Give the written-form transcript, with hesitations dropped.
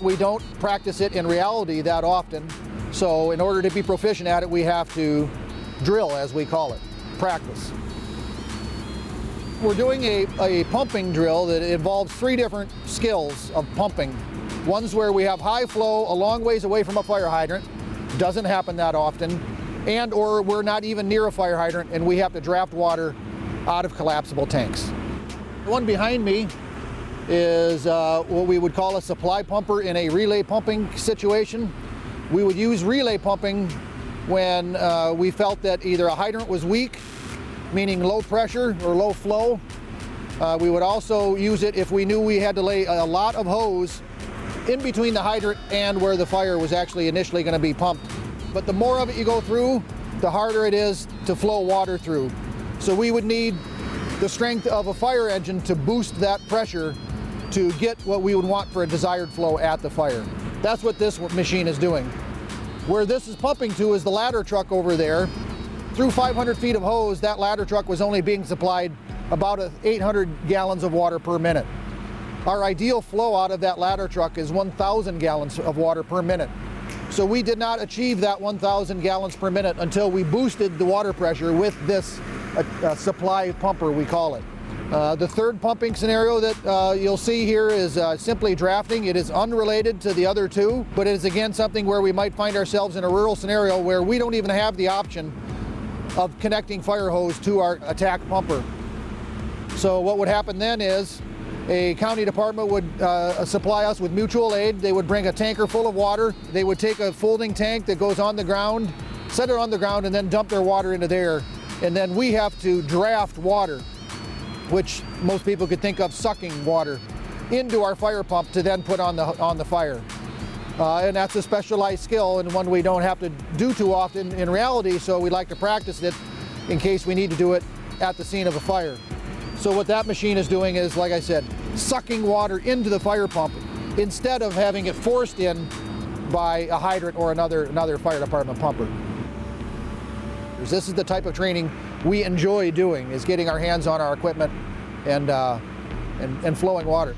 We don't practice it in reality that often, so in order to be proficient at it, we have to drill, as we call it, practice. We're doing a pumping drill that involves 3 different skills of pumping. One's where we have high flow a long ways away from a fire hydrant, doesn't happen that often, and or we're not even near a fire hydrant and we have to draft water out of collapsible tanks. The one behind me is what we would call a supply pumper in a relay pumping situation. We would use relay pumping when we felt that either a hydrant was weak, meaning low pressure or low flow. We would also use it if we knew we had to lay a lot of hose in between the hydrant and where the fire was actually initially going to be pumped. But the more of it you go through, the harder it is to flow water through. So we would need the strength of a fire engine to boost that pressure to get what we would want for a desired flow at the fire. That's what this machine is doing. Where this is pumping to is the ladder truck over there. Through 500 feet of hose, that ladder truck was only being supplied about 800 gallons of water per minute. Our ideal flow out of that ladder truck is 1,000 gallons of water per minute. So we did not achieve that 1,000 gallons per minute until we boosted the water pressure with this supply pumper, we call it. The third pumping scenario that you'll see here is simply drafting. It is unrelated to the other 2, but it is again something where we might find ourselves in a rural scenario where we don't even have the option of connecting fire hose to our attack pumper. So what would happen then is a county department would supply us with mutual aid. They would bring a tanker full of water. They would take a folding tank that goes on the ground, set it on the ground, and then dump their water into there. And then we have to draft water, which most people could think of sucking water, into our fire pump to then put on the fire. And that's a specialized skill and one we don't have to do too often in reality, so we like to practice it in case we need to do it at the scene of a fire. So what that machine is doing is, like I said, sucking water into the fire pump instead of having it forced in by a hydrant or another fire department pumper. This is the type of training we enjoy doing, is getting our hands on our equipment and flowing water.